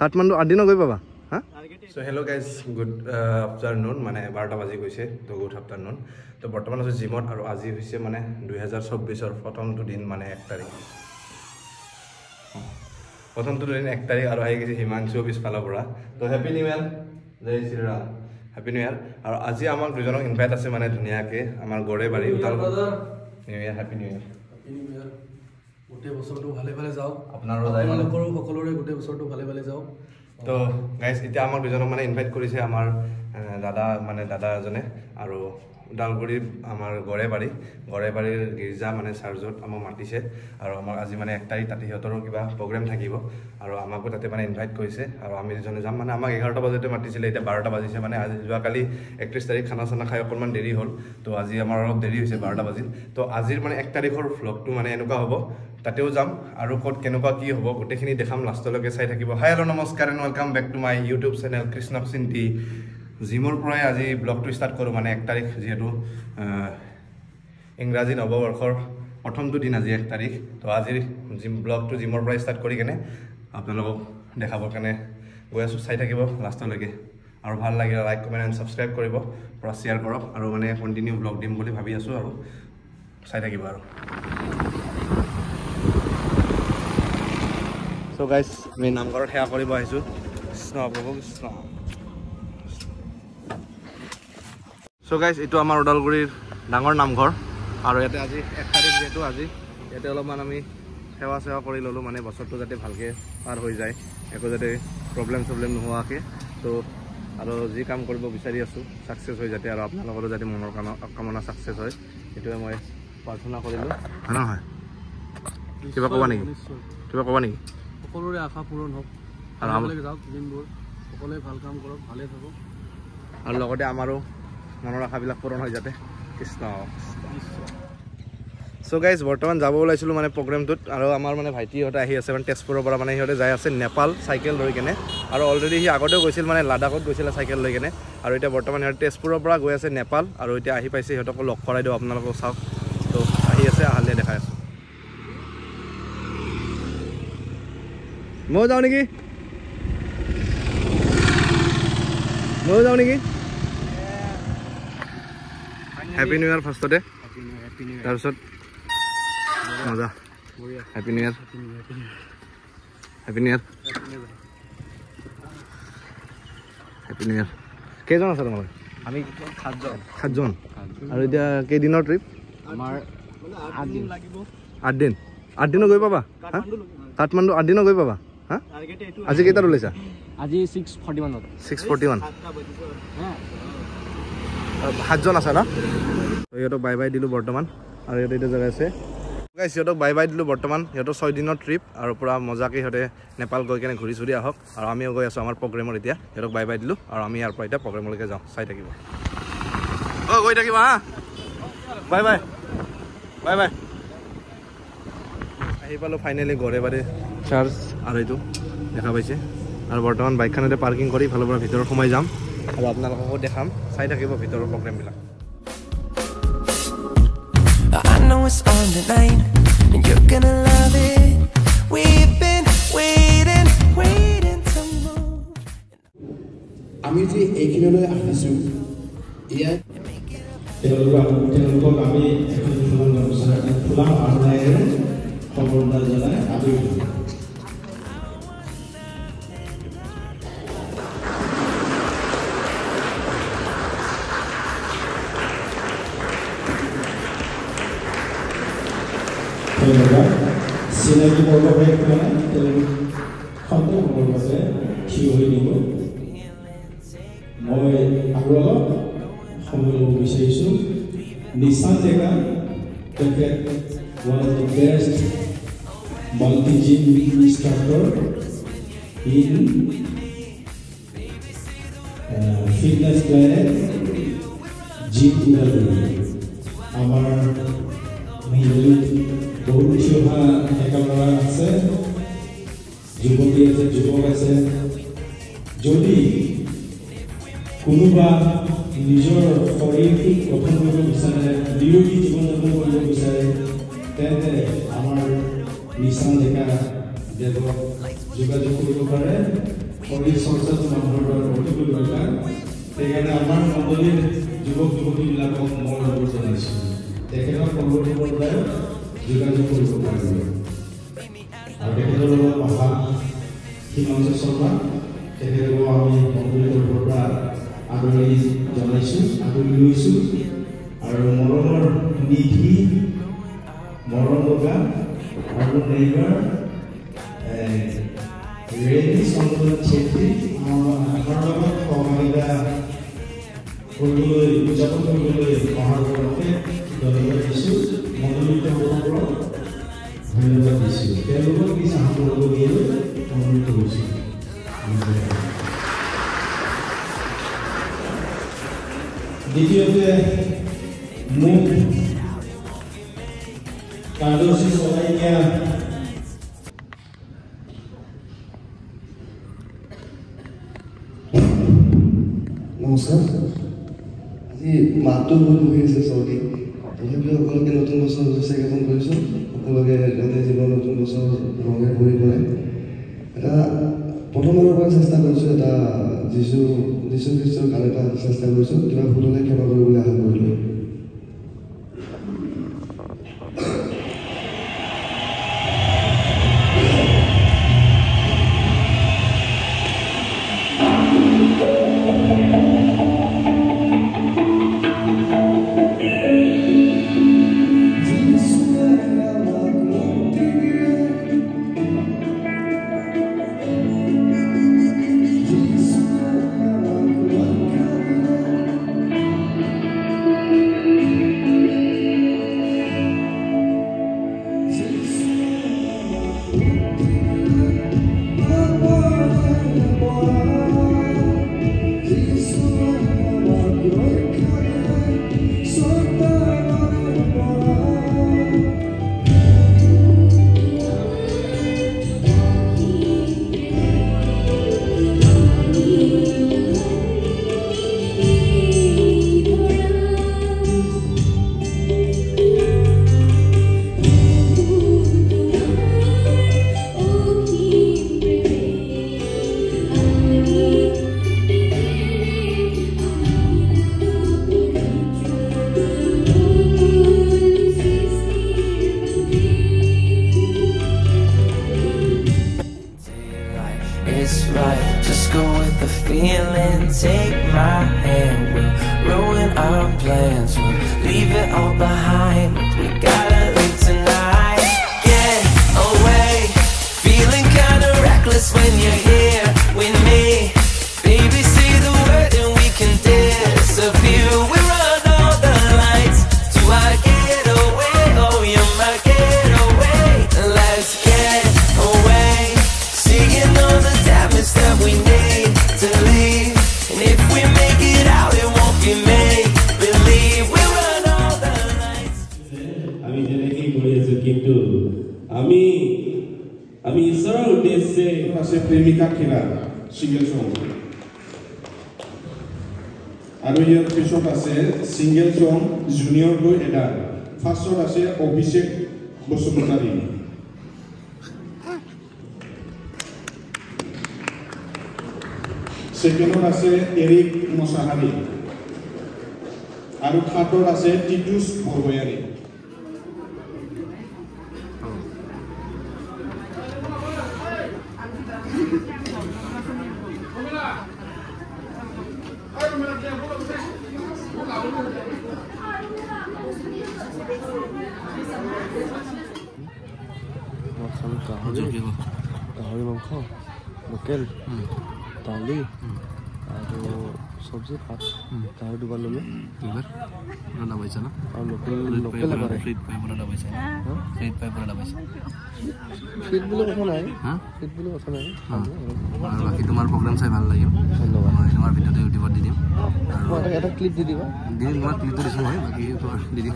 কাঠমাণ্ডু 8 দিনত গৈ পাবা হা so hello' guys good afternoon মানে 12টা বাজি গৈছে তো গুড আফটাৰনুন তো বৰ্তমান আছে জিমত আৰু আজি হৈছে মানে 2024ৰ প্ৰথমটো দিন মানে 1 তাৰিখ প্ৰথমটো দিন 1 তাৰিখ আৰু আহি গৈছে হিমাংশু পিছফালৰ পৰা তো happy new year Jai Shriram happy new year আৰু আজি আমাক দুজনক ইনভাইট আছে মানে ধুনীয়াকৈ আমাৰ Garebari new year happy new year গোটেই বছৰটো ভালে ভালে যাওক আপোনাৰো যায় মানে সকলোৰে গোটেই বছৰটো ভালে ভালে যাওক তো গাইজ এতিয়া আমাক দুজনক মানে ইনভাইট কৰিছে আমাৰ দাদা এজনে আৰু ওদালগুৰিৰ আমাৰ গড়েবাৰীৰ গীৰ্জা মানে চাৰ্জত আমাক মাতিছে আৰু আমাক আজি মানে 1 তাৰিখ তাতে সিহঁতৰো কিবা প্ৰগ্ৰেম থাকিব আৰু আমাকো তাতে মানে ইনভাইট কৰিছে আৰু আমি দুজনে যাম মানে আমাক 11টা বজাতে মাতিছিলে এতিয়া 12টা বাজিছে মানে আজি যোৱাকালি 31 তাৰিখ খানা চানা খাই অকণমান দেৰি হ'ল তো আজি আমাৰ অলপ দেৰি হৈছে 12টা বাজিল তো আজিৰ মানে 1 তাৰিখৰ ভ্লগটো মানে এনেকুৱা হ'ব তাতেও যাম আৰু ক'ত কেনেকুৱা কি হ'ব গোটেইখিনি দেখাম লাষ্টলৈকে চাই থাকিব হাই হেল্ল' নমস্কাৰ and welcome back to my YouTube channel কৃষ্ণক চিন্তি জিমৰ পৰাই আজি ব্লগটো ষ্টাৰ্ট কৰোঁ মানে 1 তাৰিখ যিহেতু ইংৰাজী নৱবৰ্ষৰ প্ৰথমটো দিন আজি 1 তাৰিখ তো আজিৰ ব্লগটো জিমৰ পৰাই ষ্টাৰ্ট কৰি কেনে আপোনালোকক দেখাবৰ কাৰণে গৈ আছোঁ চাই থাকিব লাষ্টলৈকে আৰু ভাল লাগিলে লাইক কমেণ্ট এণ্ড ছাবস্ক্ৰাইব কৰিব পৰা শ্বেয়াৰ কৰক আৰু মানে কণ্টিনিউ ব্লগ দিম বুলি ভাবি আছোঁ আৰু চাই থাকিব আৰু চ' গাইজ আমি নামঘৰত সেৱা কৰিব আহিছোঁ কৃষ্ণ প্ৰভু কৃষ্ণ চ' গাইজ এইটো আমাৰ ওদালগুৰিৰ ডাঙৰ নামঘৰ আৰু ইয়াতে আজি 1 তাৰিখ যিহেতু আজি ইয়াতে অলপমান আমি সেৱা কৰি ল'লোঁ মানে বছৰটো যাতে ভালকৈ পাৰ হৈ যায় একো যাতে প্ৰব্লেম নোহোৱাকৈ তো আৰু যি কাম কৰিব বিচাৰি আছোঁ ছাকচেছ হৈ যাতে আৰু আপোনালোকৰো যাতে মনৰ কামনা ছাকচেছ হয় সেইটোৱে মই প্ৰাৰ্থনা কৰিলোঁ হয় নহয় কিবা ক'বা নেকি সকলোৰে আশা পূৰণ হওক আৰু যাওক দিনবোৰ সকলোৱে ভাল কাম কৰক ভালে থাকক আৰু লগতে আমাৰো মনৰ আশাবিলাক পূৰণ হৈ যাতে কৃষ্ণ চ' গাইজ বৰ্তমান যাব ওলাইছিলোঁ মানে প্ৰগ্ৰেমটোত আৰু আমাৰ মানে ভাইটিহঁতে আহি আছে মানে তেজপুৰৰ পৰা মানে সিহঁতে যাই আছে নেপাল চাইকেল লৈ কেনে আৰু অলৰেডি সি আগতেও গৈছিল মানে লাডাখত গৈছিলে চাইকেল লৈ কেনে আৰু এতিয়া বৰ্তমান সিহঁতে তেজপুৰৰ পৰা গৈ আছে নেপাল আৰু এতিয়া আহি পাইছে সিহঁতকো লগ কৰাই দিওঁ আপোনালোকক চাওক তো আহি আছে আহালে দেখাই আছোঁ ময়ো যাওঁ নেকি হেপী নিউ ইয়াৰ ফাৰ্ষ্টতে তাৰপিছত মজা হেপী নিউ ইয়াৰ কেইজন আছে তোমালোক আমি 7জন আৰু এতিয়া কেইদিনৰ ট্ৰিপ আমাৰ 8 দিনত গৈ পাবা কাঠমাণ্ডু 8 দিনত গৈ পাবা হা আজি কেইটাত ওলাইছা আজি 6:41 7জন আছে ন সিহঁতক বাই বাই দিলোঁ বৰ্তমান আৰু সিহঁতে এতিয়া জেগা আছে সিহঁতক বাই বাই দিলোঁ বৰ্তমান সিহঁতৰ 6 দিনৰ ট্ৰিপ আৰু পূৰা মজাকৈ সিহঁতে নেপাল গৈ কেনে ঘূৰি চুৰি আহক আৰু আমিও গৈ আছোঁ আমাৰ প্ৰগ্ৰেমত এতিয়া সিহঁতক বাই বাই দিলোঁ আৰু আমি ইয়াৰ পৰা এতিয়া প্ৰগ্ৰেমলৈকে যাওঁ চাই থাকিব গৈ থাকিবা হা বাই বাই আহি পালোঁ ফাইনেলি গড়েবাৰী চাৰ্জ আৰু এইটো দেখা পাইছে আৰু বৰ্তমান বাইকখনতে পাৰ্কিং কৰি ইফালৰ পৰা ভিতৰত সোমাই যাম আৰু আপোনালোককো দেখাম চাই থাকিব ভিতৰৰ প্ৰগ্ৰেমবিলাক I know it's on tonight and you're gonna love it. We've been waiting to move. আমি যে এইখিনিলৈ আহিছোঁ ইয়াত তেওঁলোকক আমি এখন ফুলৰ গামোচা ফুলা আৰনায়েৰে সম্বৰ্ধনা জনাই আদৰি চিনাকি মৰ্মভাই মানে সন্তান মৰ্মভাৱে থিয় হৈ দিব মই আৰু অলপ সময় ল'ব বিচাৰিছোঁ নিশান ডেকা তেখেত one of the best multi-gym instructor in Fitness Planet Gym Udalguri আমাৰ মহিলাত বহুত কিছু একেলৰা আছে যুৱতী আছে যুৱক আছে যদি কোনোবা নিজৰ শৰীৰটোক গঠন কৰিব বিচাৰে নিৰোগী জীৱন যাপন কৰিব বিচাৰে তেন্তে আমাৰ নিশান ডেকা দেৱক যোগাযোগ কৰিব পাৰে শৰীৰ চৰ্চাটো মানুহৰ দ্বাৰা অতিকৈ দৰকাৰ সেইকাৰণে আমাৰ মণ্ডলীৰ যুৱক যুৱতীবিলাকক মই অনুৰোধ জনাইছোঁ তেখেতৰ পৰৱৰ্তী পৰ্যায়ত যোগাযোগ কৰিব পাৰিব আৰু তেখেতৰ লগত অহা হিমন্ত শৰ্মা তেখেতক আমি মণ্ডলীৰ তৰফৰ পৰা আদৰি জনাইছোঁ আদৰি লৈছোঁ আৰু মৰমৰ নিধি মৰম লগা আৰু নেইবাৰ ৰেডি চন্দ্ৰ চেত্ৰী আমাৰ লগত সহযোগিতা কৰিবলৈ উদযাপন কৰিবলৈ অহাৰ লগতে ধন্যবাদ দিছোঁ মণ্ডলীৰ তৰফৰ পৰা ধন্যবাদ দিছোঁ তেওঁলোকক কিছু সামৰিব দিবলৈ অনুৰোধ কৰিছোঁ দ্বিতীয়তে মোক কাৰ্যসূচী চলাই নিয়া নমস্কাৰ আজি মাতটো বহুত বহি আছে চৰ্দি তথাপিও সকলোকে নতুন বছৰ শুভেচ্ছা জ্ঞাপন কৰিছোঁ সকলোকে যাতে জীৱন নতুন বছৰ ৰঙে ভৰি পৰে এটা প্ৰথমৰ পৰা চেষ্টা কৰিছোঁ এটা যীশু খ্ৰীষ্টৰ গান এটা চেষ্টা কৰিছোঁ কিবা ভুল হ'লে ক্ষমা কৰিবলৈ আশা কৰিলোঁ It's right, just go with the feeling. Take my hand, we'll ruin our plans. We'll leave it all behind. We gotta leave tonight. Get away, feeling kinda reckless when you're here with me. Baby, say the word and we can disappear. We run all the lights to our getaway. Oh, you're my getaway. Let's get away, seeing all the damage that we need to leave. And if we make it out, it won't be made believe. We run all the lights. আমি যেনেকৈ কৰি আছোঁ কিন্তু আমি ঈশ্বৰৰ উদ্দেশ্যে আছে প্ৰেমিকা খেলা ছিংগল চং আৰু ইয়াৰ পিছত আছে ছিংগল চং জুনিয়ৰ গৈ এটা ফাৰ্ষ্টত আছে অভিষেক বসুমতাৰী ছেকেণ্ডত আছে এৰিক মছাহাৰী আৰু থাৰ্ডত আছে টিটুছ বৰগয়াৰী গাহৰি মাংস লোকেল দালি আৰু চব্জি ভাত গাহৰি দুবাৰ ল'লোঁ আৰু লোকেল ফিট বুলি কথা নাই বাকী তোমাৰ প্ৰগ্ৰাম চাই ভাল লাগিল ধন্যবাদ মই তোমাৰ ভিডিঅ'টো ইউটিউবত দি দিম এটা ক্লিপ দি দিবা তোমাৰ ক্লিপটো দিছোঁ মই বাকী তোমাৰ দি দিম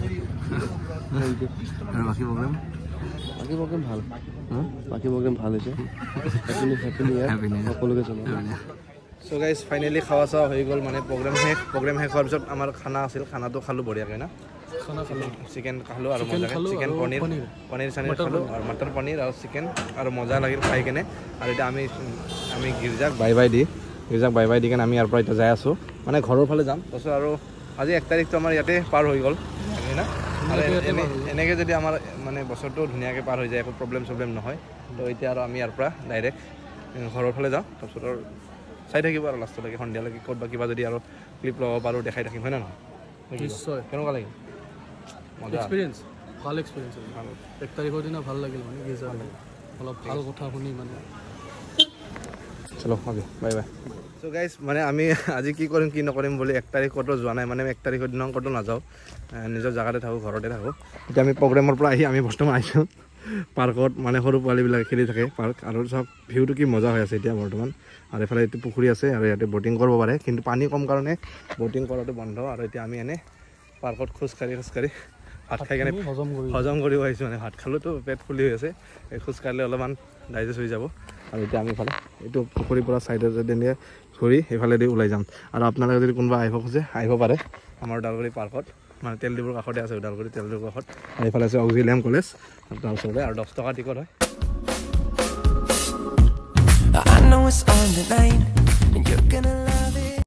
থেংক ইউ আৰু বাকী প্ৰগ্ৰাম ভাল হৈছে হেপী নিউ ইয়াৰ সকলোকে জনাওঁ চ' গাইজ ফাইনেলি খাৱা চাৱা হৈ গ'ল মানে প্ৰগ্ৰেম শেষ হোৱাৰ পিছত আমাৰ খানা আছিল খানাটো খালোঁ বঢ়িয়াকৈ না খানা খালোঁ চিকেন খালোঁ আৰু Chicken মজাকৈ খালোঁ চিকেন আৰু পনীৰ পনীৰ। পনীৰ চানীৰ মটৰ খালোঁ পনীৰ। আৰু মটৰ পনীৰ আৰু চিকেন আৰু মজা লাগিল খাই কেনে আৰু এতিয়া আমি গীৰ্জাক বাই বাই দি কেনে আমি ইয়াৰ পৰা এতিয়া যাই আছোঁ মানে ঘৰৰ ফালে যাম তাৰপিছত আৰু আজি 1 তাৰিখটো আমাৰ ইয়াতে পাৰ হৈ গ'ল হয় না আৰু এনেকৈ যদি আমাৰ মানে বছৰটো ধুনীয়াকৈ পাৰ হৈ যায় একো প্ৰব্লেম নহয় তো এতিয়া আৰু আমি ইয়াৰ পৰা ডাইৰেক্ট ঘৰৰ ফালে যাওঁ তাৰপিছত আৰু চাই থাকিব আৰু লাষ্টলৈকে সন্ধিয়ালৈকে ক'ত বা কিবা যদি আৰু ক্লিপ লগাব পাৰোঁ দেখাই থাকিম হয় নে নহয় নিশ্চয় কেনেকুৱা লাগিল মজা এক্সপিৰিয়েঞ্চ ভাল এক্সপিৰিয়েঞ্চ 1 তাৰিখৰ দিনা ভাল লাগিল মানে গীৰ্জা অলপ ভাল কথা শুনি মানে চলো অ'কে বাই বাই চ' গাইজ মানে আমি আজি কি কৰিম কি নকৰিম বুলি 1 তাৰিখ ক'তো যোৱা নাই মানে 1 তাৰিখৰ দিনা ক'তো নাযাওঁ নিজৰ জেগাতে থাকোঁ ঘৰতে থাকোঁ এতিয়া আমি প্ৰগ্ৰেমৰ পৰা আহি আমি বৰ্তমান আহিছোঁ পাৰ্কত মানে সৰু পোৱালীবিলাক খেলি থাকে পাৰ্ক আৰু চব ভিউটো কি মজা হৈ আছে এতিয়া বৰ্তমান আৰু এইফালে এইটো পুখুৰী আছে আৰু ইয়াতে ব'টিং কৰিব পাৰে কিন্তু পানী কম কাৰণে ব'টিং কৰাটো বন্ধ আৰু এতিয়া আমি এনেই পাৰ্কত খোজকাঢ়ি ভাত খাই কেনে হজম কৰিব আহিছোঁ মানে ভাত খালোঁতো পেট ফুলি হৈ আছে এই খোজকাঢ়িলে অলপমান ডাইজেষ্ট হৈ যাব আৰু এতিয়া আমি ইফালে এইটো পুখুৰীৰ পৰা ছাইডত যদি এনেকৈ ঘূৰি সেইফালেদি ওলাই যাম আৰু আপোনালোকে যদি কোনোবা আহিব খোজে আহিব পাৰে আমাৰ ওদালগুৰি পাৰ্কত মানে তেল ডিপুৰ কাষতে আছে ওদালগুৰি তেল ডিপুৰ কাষত আৰু এইফালে আছে অক্সিলিয়াম কলেজ তাৰ ওচৰতে আৰু 10 টকা টিকট হয় I know it's on tonight, and you're gonna love it.